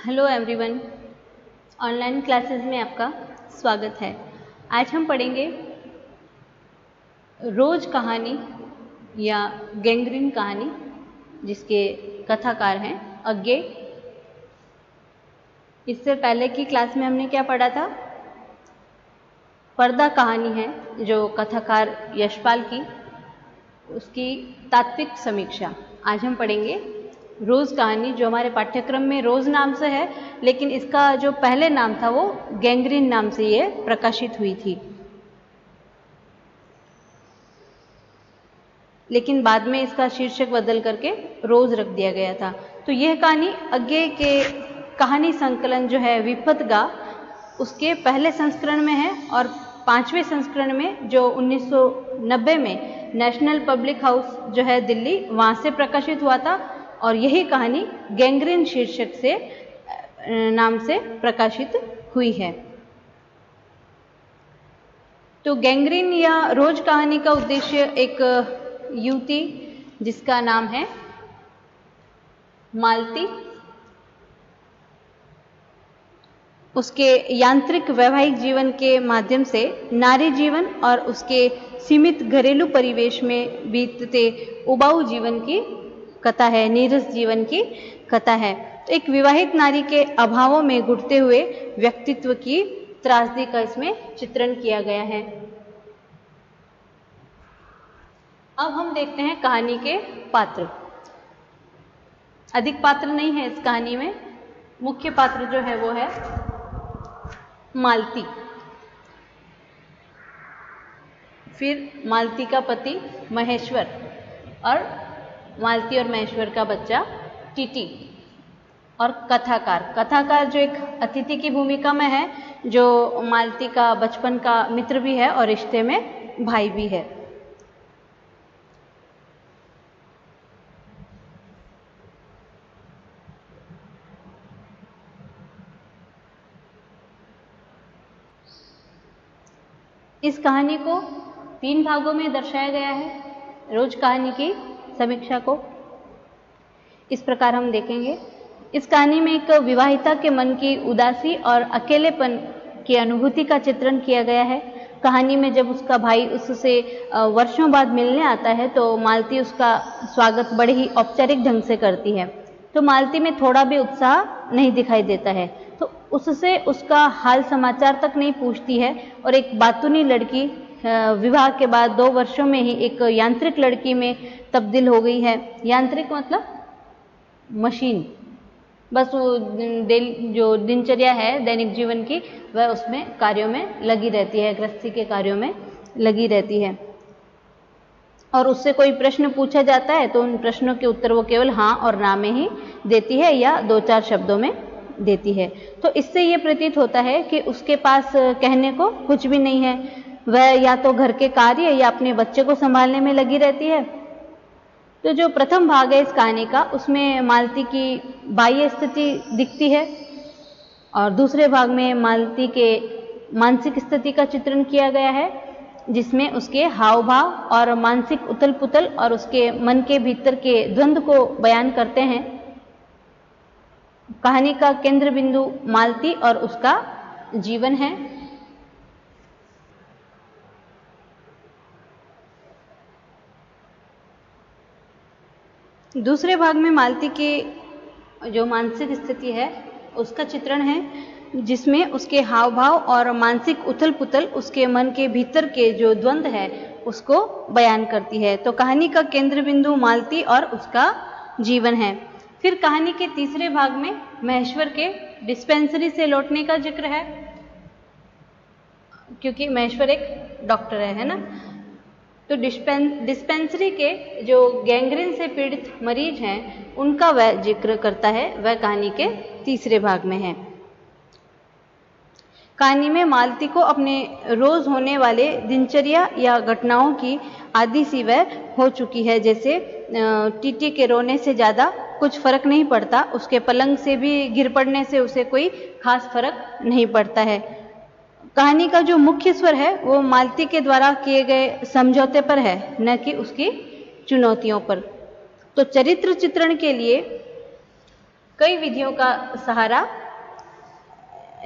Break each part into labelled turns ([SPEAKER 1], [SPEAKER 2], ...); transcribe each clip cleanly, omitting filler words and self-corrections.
[SPEAKER 1] Hello everyone, online classes में आपका स्वागत है। आज हम पढ़ेंगे रोज कहानी या गैंग्रीन कहानी, जिसके कथाकार हैं अज्ञे। इससे पहले की क्लास में हमने क्या पढ़ा था? पर्दा कहानी है जो कथाकार यशपाल की, उसकी तात्विक समीक्षा। आज हम पढ़ेंगे रोज कहानी, जो हमारे पाठ्यक्रम में रोज नाम से है, लेकिन इसका जो पहले नाम था वो गैंग्रीन नाम से ये प्रकाशित हुई थी। लेकिन बाद में इसका शीर्षक बदल करके रोज रख दिया गया था। तो यह कहानी अज्ञे के कहानी संकलन जो है विपथगा, उसके पहले संस्करण में है, और 5वें संस्करण में जो 1990 में नेशनल पब्लिक हाउस जो है दिल्ली, वहाँ से प्रकाशित हुआ था। और यही कहानी गैंग्रीन शीर्षक से नाम से प्रकाशित हुई है। तो गैंग्रीन या रोज कहानी का उद्देश्य एक युवती जिसका नाम है मालती, उसके यांत्रिक वैवाहिक जीवन के माध्यम से नारी जीवन और उसके सीमित घरेलू परिवेश में बीतते उबाऊ जीवन की कथा है, नीरस जीवन की कथा है। तो एक विवाहित नारी के अभावों में घुटते हुए व्यक्तित्व की त्रासदी का इसमें चित्रण किया गया है। अब हम देखते हैं कहानी के पात्र। अधिक पात्र नहीं है इस कहानी में, मुख्य पात्र जो है वो है मालती, फिर मालती का पति महेश्वर, और मालती और महेश्वर का बच्चा टीटी, और कथाकार जो एक अतिथि की भूमिका में है, जो मालती का बचपन का मित्र भी है और रिश्ते में भाई भी है। इस कहानी को 3 भागों में दर्शाया गया है। रोज कहानी की समीक्षा को इस प्रकार हम देखेंगे। इस कहानी में एक विवाहिता के मन की उदासी और अकेलेपन की अनुभूति का चित्रण किया गया है। कहानी में जब उसका भाई उससे वर्षों बाद मिलने आता है तो मालती उसका स्वागत बड़े ही औपचारिक ढंग से करती है। तो मालती में थोड़ा भी उत्साह नहीं दिखाई देता है, तो उससे उसका हाल समाचार तक नहीं पूछती है। और एक बातूनी लड़की विवाह के बाद 2 वर्षों में ही एक यांत्रिक लड़की में तब्दील हो गई है। यांत्रिक मतलब मशीन, बस वो जो दिनचर्या है दैनिक जीवन की, वह उसमें कार्यों में लगी रहती है, गृहस्थी के कार्यों में लगी रहती है। और उससे कोई प्रश्न पूछा जाता है तो उन प्रश्नों के उत्तर वो केवल हाँ और ना में ही देती है, या 2-4 शब्दों में देती है। तो इससे ये प्रतीत होता है कि उसके पास कहने को कुछ भी नहीं है। वह या तो घर के कार्य या अपने बच्चे को संभालने में लगी रहती है। तो जो प्रथम भाग है इस कहानी का, उसमें मालती की बाह्य स्थिति दिखती है, और दूसरे भाग में मालती के मानसिक स्थिति का चित्रण किया गया है, जिसमें उसके हाव भाव और मानसिक उथल पुथल और उसके मन के भीतर के द्वंद्व को बयान करते हैं। कहानी का केंद्र बिंदु मालती और उसका जीवन है। दूसरे भाग में मालती की जो मानसिक स्थिति है उसका चित्रण है, जिसमें उसके हाव भाव और मानसिक उथल पुथल उसके मन के भीतर के जो द्वंद्व है उसको बयान करती है। तो कहानी का केंद्र बिंदु मालती और उसका जीवन है। फिर कहानी के तीसरे भाग में महेश्वर के डिस्पेंसरी से लौटने का जिक्र है, क्योंकि महेश्वर एक डॉक्टर है ना। तो डिस्पेंसरी के जो गैंग्रीन से पीड़ित मरीज हैं उनका वह जिक्र करता है, वह कहानी के तीसरे भाग में है। कहानी में मालती को अपने रोज होने वाले दिनचर्या या घटनाओं की आदी सी वह हो चुकी है। जैसे टीटी के रोने से ज़्यादा कुछ फर्क नहीं पड़ता, उसके पलंग से भी गिर पड़ने से उसे कोई खास फर्क नहीं पड़ता है। कहानी का जो मुख्य स्वर है वो मालती के द्वारा किए गए समझौते पर है, न कि उसकी चुनौतियों पर। तो चरित्र चित्रण के लिए कई विधियों का सहारा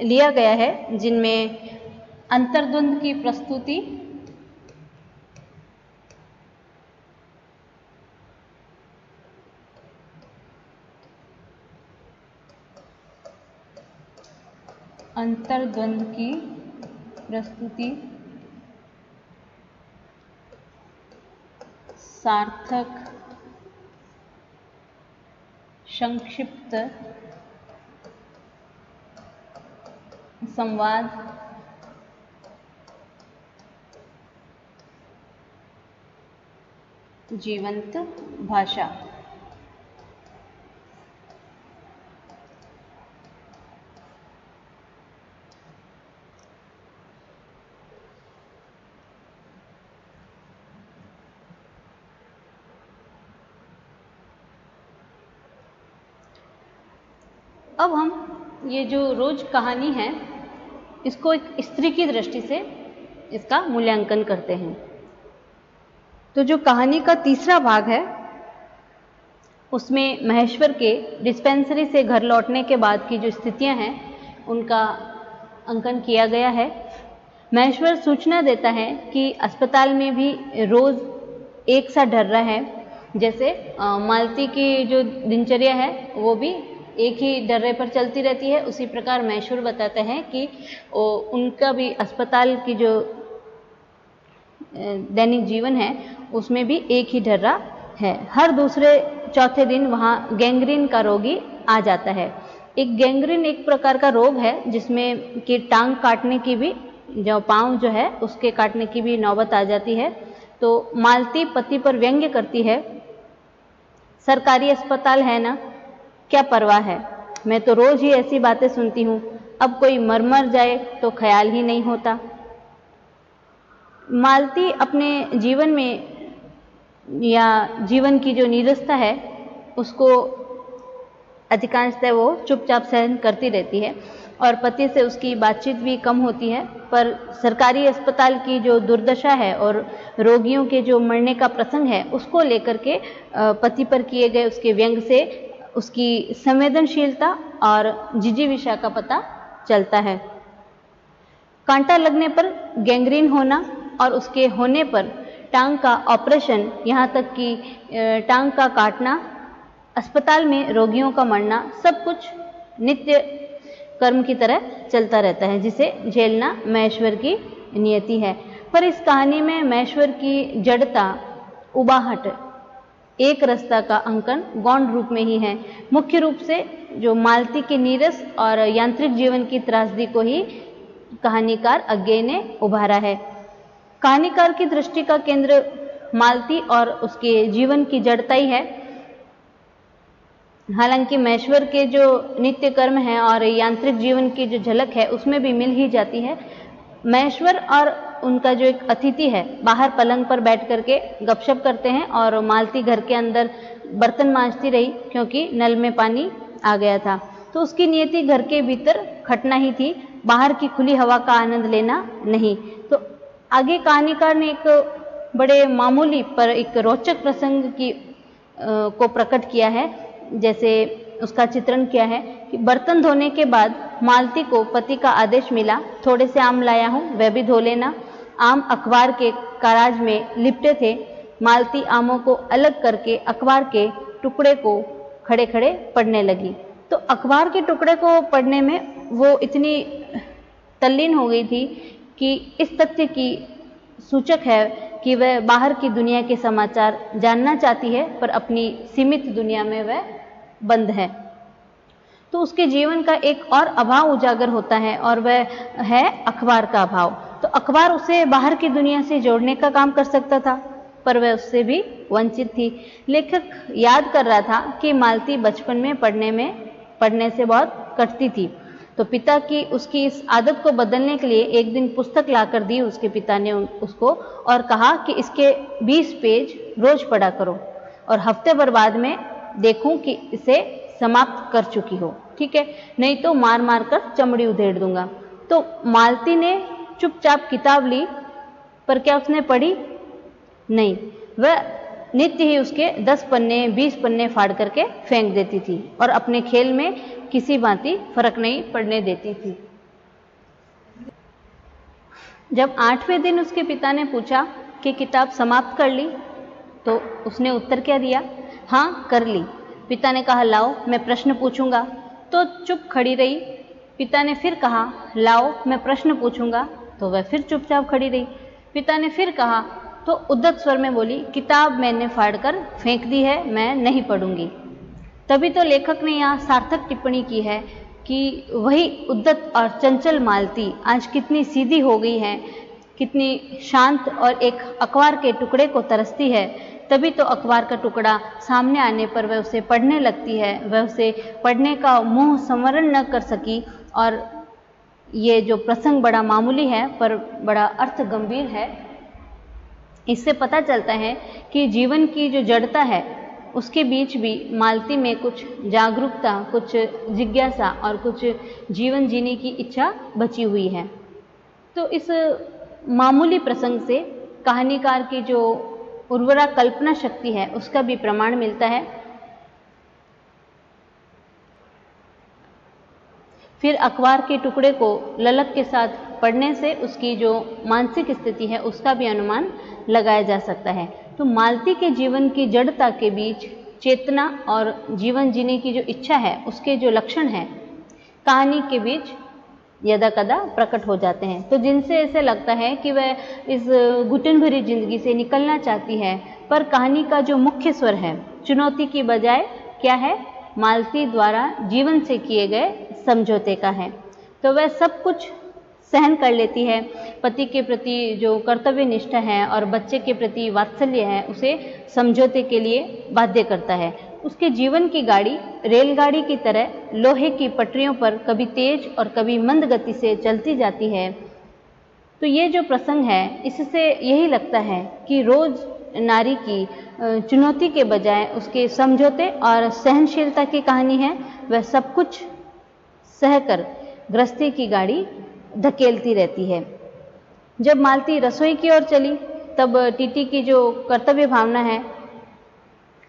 [SPEAKER 1] लिया गया है, जिनमें अंतर्द्वंद की प्रस्तुति, सार्थक, संक्षिप्त संवाद, जीवंत भाषा। अब हम ये जो रोज कहानी है, इसको एक स्त्री की दृष्टि से इसका मूल्यांकन करते हैं। तो जो कहानी का तीसरा भाग है, उसमें महेश्वर के डिस्पेंसरी से घर लौटने के बाद की जो स्थितियां हैं, उनका अंकन किया गया है। महेश्वर सूचना देता है कि अस्पताल में भी रोज एक सा ढर्रा है। जैसे मालती की जो दिनचर्या है वो भी एक ही डर्रे पर चलती रहती है, उसी प्रकार महेश्वर बताते हैं कि उनका भी अस्पताल की जो दैनिक जीवन है उसमें भी एक ही ढर्रा है। हर दूसरे चौथे दिन वहाँ गैंग्रीन का रोगी आ जाता है। एक गैंग्रीन एक प्रकार का रोग है जिसमें कि टांग काटने की भी, जो पाँव जो है उसके काटने की भी नौबत आ जाती है। तो मालती पति पर व्यंग्य करती है, सरकारी अस्पताल है ना, क्या परवाह है, मैं तो रोज ही ऐसी बातें सुनती हूँ, अब कोई मर जाए तो ख्याल ही नहीं होता। मालती अपने जीवन में या जीवन की जो नीरसता है उसको अधिकांशतः वो चुपचाप सहन करती रहती है और पति से उसकी बातचीत भी कम होती है। पर सरकारी अस्पताल की जो दुर्दशा है और रोगियों के जो मरने का प्रसंग है उसको लेकर के पति पर किए गए उसके व्यंग से उसकी संवेदनशीलता और जिजीविषा का पता चलता है। कांटा लगने पर गैंग्रीन होना और उसके होने पर टांग का ऑपरेशन, यहाँ तक कि टांग का काटना, अस्पताल में रोगियों का मरना, सब कुछ नित्य कर्म की तरह चलता रहता है, जिसे झेलना महेश्वर की नियति है। पर इस कहानी में महेश्वर की जड़ता, उबाहट, एक रस्ता का अंकन गौण रूप में ही है। मुख्य रूप से जो मालती के नीरस और यांत्रिक जीवन की त्रासदी को ही कहानीकार अज्ञेय ने उभारा है। कहानीकार की दृष्टि का केंद्र मालती और उसके जीवन की जड़ता ही है। हालांकि महेश्वर के जो नित्य कर्म है और यांत्रिक जीवन की जो झलक है उसमें भी मिल ही जाती है। महेश्वर और उनका जो एक अतिथि है बाहर पलंग पर बैठ करके गपशप करते हैं और मालती घर के अंदर बर्तन मांजती रही क्योंकि नल में पानी आ गया था। तो उसकी नियति घर के भीतर खटना ही थी, बाहर की खुली हवा का आनंद लेना नहीं। तो आगे कहानीकार ने एक बड़े मामूली पर एक रोचक प्रसंग को प्रकट किया है। जैसे उसका चित्रण किया है कि बर्तन धोने के बाद मालती को पति का आदेश मिला, थोड़े से आम लाया हूँ, वह भी धो लेना। आम अखबार के काराज में लिपटे थे। मालती आमों को अलग करके अखबार के टुकड़े को खड़े खड़े पढ़ने लगी। तो अखबार के टुकड़े को पढ़ने में वो इतनी तल्लीन हो गई थी कि इस तथ्य की सूचक है कि वह बाहर की दुनिया के समाचार जानना चाहती है, पर अपनी सीमित दुनिया में वह बंद है। तो उसके जीवन का एक और अभाव उजागर होता है और वह है अखबार का अभाव। तो अखबार उसे बाहर की दुनिया से जोड़ने का काम कर सकता था, पर वह उससे भी वंचित थी। लेखक याद कर रहा था कि मालती बचपन में पढ़ने से बहुत कटती थी। तो पिता की उसकी इस आदत को बदलने के लिए एक दिन पुस्तक लाकर दी उसके पिता ने उसको और कहा कि इसके 20 पेज रोज पढ़ा करो और हफ्ते भर बाद में देखूं कि इसे समाप्त कर चुकी हो, ठीक है, नहीं तो मार मार कर चमड़ी उधेड़ दूंगा। तो मालती ने चुपचाप किताब ली, पर क्या उसने पढ़ी? नहीं। वह नित्य ही उसके 10 पन्ने 20 पन्ने फाड़ करके फेंक देती थी और अपने खेल में किसी भांति फर्क नहीं पड़ने देती थी। जब 8वें दिन उसके पिता ने पूछा कि किताब समाप्त कर ली, तो उसने उत्तर क्या दिया? हाँ, कर ली। पिता ने कहा लाओ मैं प्रश्न पूछूंगा, तो चुप खड़ी रही। पिता ने फिर कहा लाओ मैं प्रश्न पूछूंगा, तो वह फिर चुपचाप खड़ी रही। पिता ने फिर कहा तो उद्दत स्वर में बोली किताब मैंने फाड़कर फेंक दी है, मैं नहीं पढ़ूंगी। तभी तो लेखक ने यहाँ सार्थक टिप्पणी की है कि वही उद्दत और चंचल मालती आज कितनी सीधी हो गई है, कितनी शांत और एक अखबार के टुकड़े को तरसती है। तभी तो अखबार का टुकड़ा सामने आने पर वह उसे पढ़ने लगती है, वह उसे पढ़ने का मोह संवरण न कर सकी। और ये जो प्रसंग बड़ा मामूली है पर बड़ा अर्थ गंभीर है। इससे पता चलता है कि जीवन की जो जड़ता है उसके बीच भी मालती में कुछ जागरूकता, कुछ जिज्ञासा और कुछ जीवन जीने की इच्छा बची हुई है। तो इस मामूली प्रसंग से कहानीकार की जो उर्वरा कल्पना शक्ति है उसका भी प्रमाण मिलता है। फिर अखबार के टुकड़े को ललक के साथ पढ़ने से उसकी जो मानसिक स्थिति है उसका भी अनुमान लगाया जा सकता है। तो मालती के जीवन की जड़ता के बीच चेतना और जीवन जीने की जो इच्छा है उसके जो लक्षण हैं कहानी के बीच यदा कदा प्रकट हो जाते हैं। तो जिनसे ऐसे लगता है कि वह इस घुटन भरी जिंदगी से निकलना चाहती है, पर कहानी का जो मुख्य स्वर है चुनौती की बजाय क्या है? मालती द्वारा जीवन से किए गए समझौते का है। तो वह सब कुछ सहन कर लेती है। पति के प्रति जो कर्तव्य निष्ठा है और बच्चे के प्रति वात्सल्य है उसे समझौते के लिए बाध्य करता है। उसके जीवन की गाड़ी रेलगाड़ी की तरह लोहे की पटरियों पर कभी तेज और कभी मंद गति से चलती जाती है। तो ये जो प्रसंग है इससे यही लगता है कि रोज नारी की चुनौती के बजाय उसके समझौते और सहनशीलता की कहानी है। वह सब कुछ सहकर गृहस्थी की गाड़ी धकेलती रहती है। जब मालती रसोई की ओर चली तब टीटी की जो कर्तव्य भावना है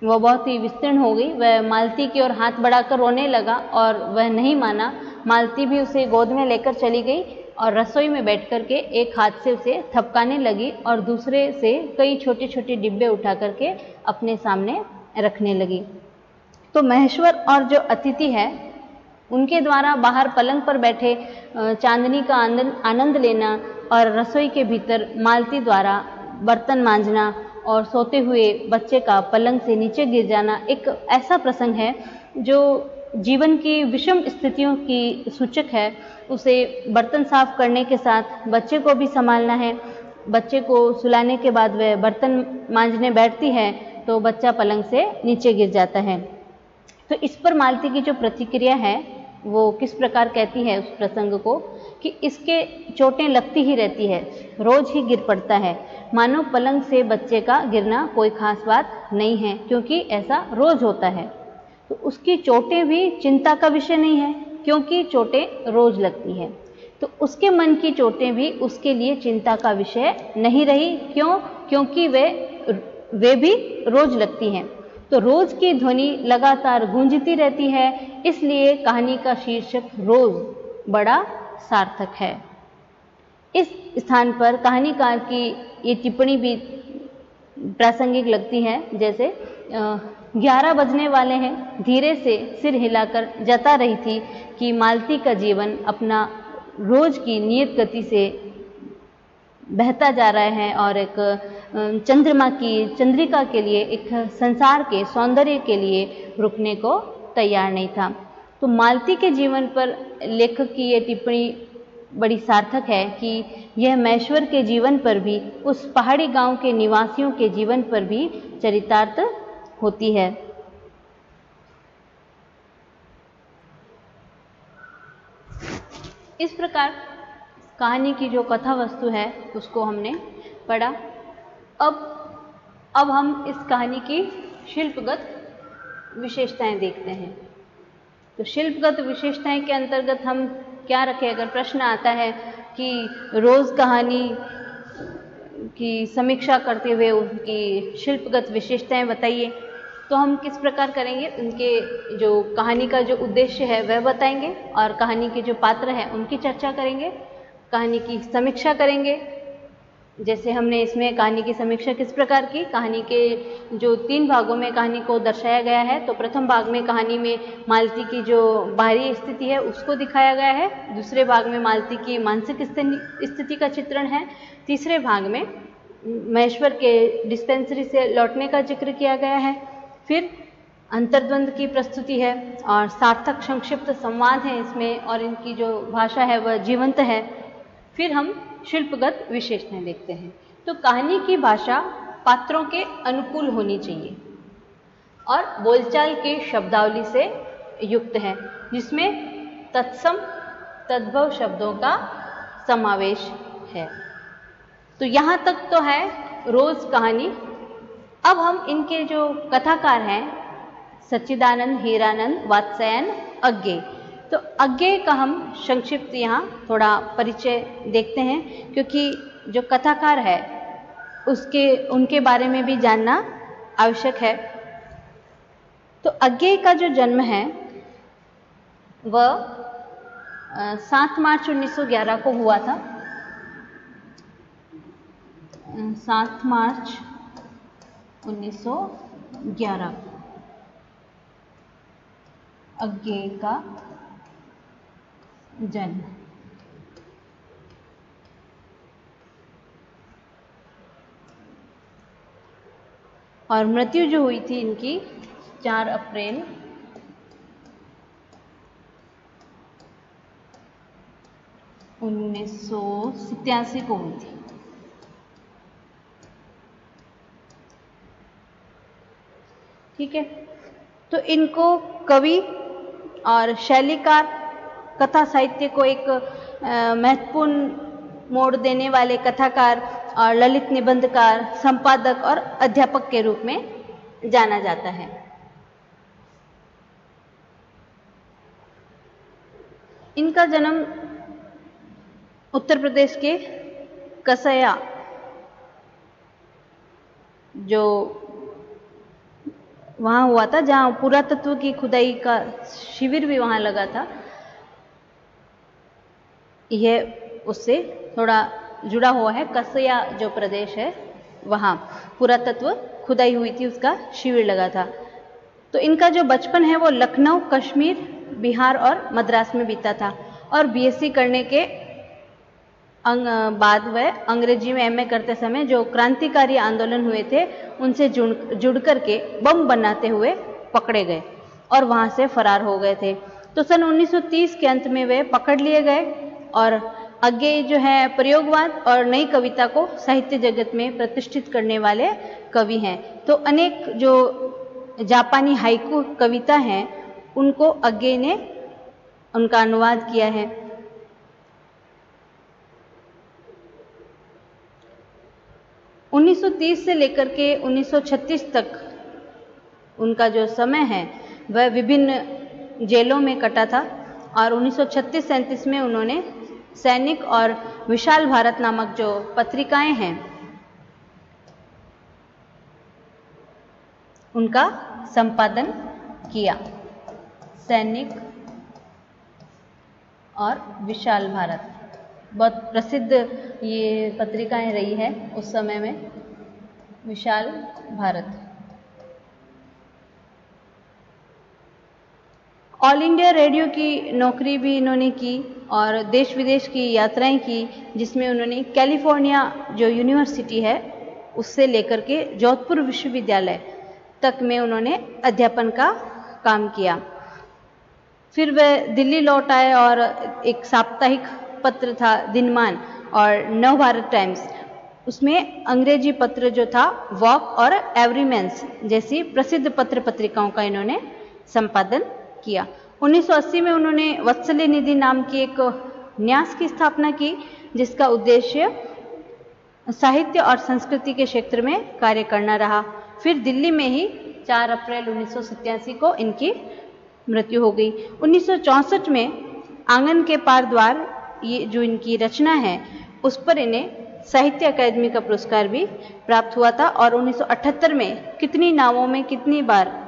[SPEAKER 1] वह बहुत ही विस्तीर्ण हो गई। वह मालती की ओर हाथ बढ़ाकर रोने लगा और वह नहीं माना। मालती भी उसे गोद में लेकर चली गई और रसोई में बैठ कर के एक हाथ से उसे थपकाने लगी और दूसरे से कई छोटे छोटे डिब्बे उठा करके अपने सामने रखने लगी। तो महेश्वर और जो अतिथि है उनके द्वारा बाहर पलंग पर बैठे चांदनी का आनंद लेना और रसोई के भीतर मालती द्वारा बर्तन मांजना और सोते हुए बच्चे का पलंग से नीचे गिर जाना एक ऐसा प्रसंग है जो जीवन की विषम स्थितियों की सूचक है। उसे बर्तन साफ करने के साथ बच्चे को भी संभालना है। बच्चे को सुलाने के बाद वह बर्तन मांजने बैठती है तो बच्चा पलंग से नीचे गिर जाता है। तो इस पर मालती की जो प्रतिक्रिया है वो किस प्रकार कहती है उस प्रसंग को कि इसके चोटें लगती ही रहती है, रोज ही गिर पड़ता है। मानो पलंग से बच्चे का गिरना कोई खास बात नहीं है क्योंकि ऐसा रोज होता है। तो उसकी चोटें भी चिंता का विषय नहीं है क्योंकि चोटें रोज लगती है। तो उसके मन की चोटें भी उसके लिए चिंता का विषय नहीं रही। क्यों? क्योंकि वे भी रोज लगती हैं। तो रोज की ध्वनि लगातार गूंजती रहती है, इसलिए कहानी का शीर्षक रोज बड़ा सार्थक है। इस स्थान पर कहानीकार की ये टिप्पणी भी प्रासंगिक लगती है। जैसे 11 बजने वाले हैं, धीरे से सिर हिलाकर जता रही थी कि मालती का जीवन अपना रोज की नियत गति से बहता जा रहा है और एक चंद्रिका के लिए, एक संसार के सौंदर्य के लिए रुकने को तैयार नहीं था। तो मालती के जीवन पर लेखक की ये टिप्पणी बड़ी सार्थक है कि यह महेश्वर के जीवन पर भी, उस पहाड़ी गांव के निवासियों के जीवन पर भी चरितार्थ होती है। इस प्रकार कहानी की जो कथा वस्तु है उसको हमने पढ़ा। अब हम इस कहानी की शिल्पगत विशेषताएं देखते हैं। तो शिल्पगत विशेषताएं के अंतर्गत हम क्या रखें? अगर प्रश्न आता है कि रोज कहानी की समीक्षा करते हुए उनकी शिल्पगत विशेषताएं बताइए। तो हम किस प्रकार करेंगे, उनके जो कहानी का जो उद्देश्य है वह बताएंगे और कहानी के जो पात्र हैं उनकी चर्चा करेंगे, कहानी की समीक्षा करेंगे। जैसे हमने इसमें कहानी की समीक्षा किस प्रकार की, कहानी के जो 3 भागों में कहानी को दर्शाया गया है, तो प्रथम भाग में कहानी में मालती की जो बाहरी स्थिति है उसको दिखाया गया है, दूसरे भाग में मालती की मानसिक स्थिति का चित्रण है, तीसरे भाग में महेश्वर के डिस्पेंसरी से लौटने का जिक्र किया गया है, फिर अंतर्द्वंद की प्रस्तुति है और सार्थक संक्षिप्त संवाद है इसमें और इनकी जो भाषा है वह जीवंत है। फिर हम शिल्पगत विशेषताएं देखते हैं। तो कहानी की भाषा पात्रों के अनुकूल होनी चाहिए और बोलचाल की शब्दावली से युक्त है, जिसमें तत्सम तद्भव शब्दों का समावेश है। तो यहाँ तक तो है रोज कहानी। अब हम इनके जो कथाकार हैं सच्चिदानंद, हीरानंद, वात्स्यायन, अज्ञेय, तो अज्ञेय का हम संक्षिप्त यहाँ थोड़ा परिचय देखते हैं, क्योंकि जो कथाकार है उनके बारे में भी जानना आवश्यक है। तो अज्ञेय का जो जन्म है वह 7 मार्च 1911 को हुआ था। 7 मार्च 1911 अज्ञेय का जन्म। और मृत्यु जो हुई थी इनकी 4 अप्रैल 1987 को हुई थी। ठीक है, तो इनको कवि और शैलीकार, कथा साहित्य को एक महत्वपूर्ण मोड़ देने वाले कथाकार और ललित निबंधकार, संपादक और अध्यापक के रूप में जाना जाता है। इनका जन्म उत्तर प्रदेश के कसया, जो वहाँ हुआ था जहाँ पुरातत्व की खुदाई का शिविर भी वहाँ लगा था, यह उससे थोड़ा जुड़ा हुआ है। कसया जो प्रदेश है वहाँ पुरातत्व खुदाई हुई थी, उसका शिविर लगा था। तो इनका जो बचपन है वो लखनऊ, कश्मीर, बिहार और मद्रास में बीता था और बीएससी करने के बाद वह अंग्रेजी में एमए करते समय जो क्रांतिकारी आंदोलन हुए थे उनसे जुड़ करके बम बनाते हुए पकड़े गए और वहाँ से फरार हो गए थे। तो सन 1930 के अंत में वे पकड़ लिए गए और अज्ञेय जो है प्रयोगवाद और नई कविता को साहित्य जगत में प्रतिष्ठित करने वाले कवि हैं। तो अनेक जो जापानी हाइकू कविता हैं उनको अज्ञेय ने उनका अनुवाद किया है। ...1930 से लेकर के 1936 तक उनका जो समय है वह विभिन्न जेलों में कटा था और 1936-37 में उन्होंने सैनिक और विशाल भारत नामक जो पत्रिकाएं हैं उनका संपादन किया। सैनिक और विशाल भारत बहुत प्रसिद्ध ये पत्रिकाएं रही है उस समय में। विशाल भारत, ऑल इंडिया रेडियो की नौकरी भी इन्होंने की और देश विदेश की यात्राएं की, जिसमें उन्होंने कैलिफोर्निया जो यूनिवर्सिटी है उससे लेकर के जोधपुर विश्वविद्यालय तक में उन्होंने अध्यापन का काम किया। फिर वह दिल्ली लौट आए और एक साप्ताहिक पत्र था दिनमान और नव भारत टाइम्स, उसमें अंग्रेजी पत्र जो था वॉक और एवरीमैन्स जैसी प्रसिद्ध पत्र पत्रिकाओं का इन्होंने संपादन किया। 1980 में उन्होंने वत्सल्य निधि नाम की एक न्यास की स्थापना की, जिसका उद्देश्य साहित्य और संस्कृति के क्षेत्र में कार्य करना रहा। फिर दिल्ली में ही 4 अप्रैल 1987 को इनकी मृत्यु हो गई। 1964 में आंगन के पार द्वार, ये जो इनकी रचना है उस पर इन्हें साहित्य अकादमी का पुरस्कार भी प्राप्त हुआ था। और 1978 में कितनी नावों में कितनी बार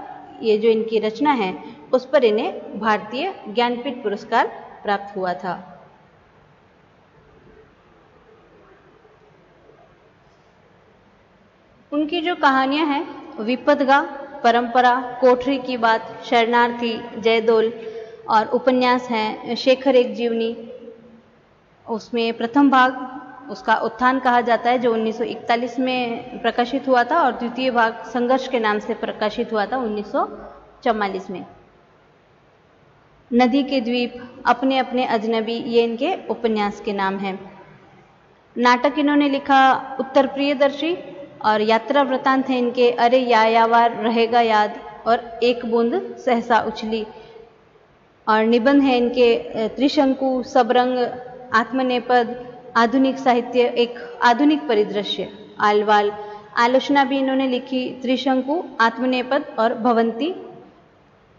[SPEAKER 1] ये जो इनकी रचना है उस पर इन्हें भारतीय ज्ञानपीठ पुरस्कार प्राप्त हुआ था। उनकी जो कहानियां हैं विपदगा, परंपरा, कोठरी की बात, शरणार्थी, जयदोल और उपन्यास हैं शेखर एक जीवनी। उसमें प्रथम भाग उसका उत्थान कहा जाता है जो 1941 में प्रकाशित हुआ था और द्वितीय भाग संघर्ष के नाम से प्रकाशित हुआ था 1944 में। नदी के द्वीप, अपने अपने अजनबी, ये इनके उपन्यास के नाम हैं। नाटक इन्होंने लिखा उत्तर प्रियदर्शी और यात्रा वृतांत है इनके अरे यायावार रहेगा याद और एक बूंद सहसा उछली। और निबंध है इनके त्रिशंकु, सबरंग, आत्मनेपद, आधुनिक साहित्य, एक आधुनिक परिदृश्य, आलवाल। आलोचना भी इन्होंने लिखी त्रिशंकु, आत्मनेपद और भवंती।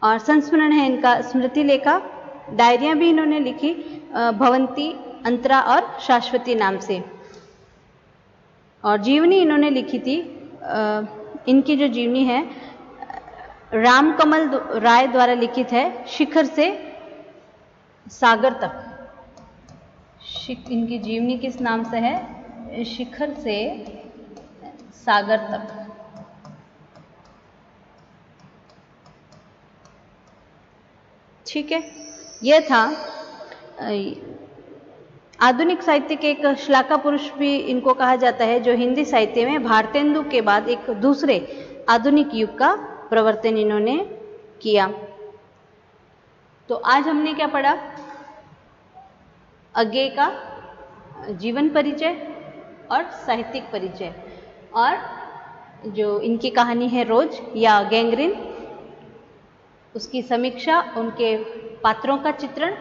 [SPEAKER 1] और संस्मरण है इनका स्मृति लेखा। डायरियां भी इन्होंने लिखी भवंती, अंतरा और शाश्वती नाम से। और जीवनी इन्होंने लिखी थी, इनकी जो जीवनी है रामकमल राय द्वारा लिखित है, शिखर से सागर तक। इनकी जीवनी किस नाम से है? शिखर से सागर तक। ठीक है, यह था आधुनिक साहित्य के एक श्लाघा पुरुष भी इनको कहा जाता है, जो हिंदी साहित्य में भारतेंदु के बाद एक दूसरे आधुनिक युग का प्रवर्तन इन्होंने किया। तो आज हमने क्या पढ़ा? अज्ञेय का जीवन परिचय और साहित्यिक परिचय, और जो इनकी कहानी है रोज या गैंग्रीन, उसकी समीक्षा, उनके पात्रों का चित्रण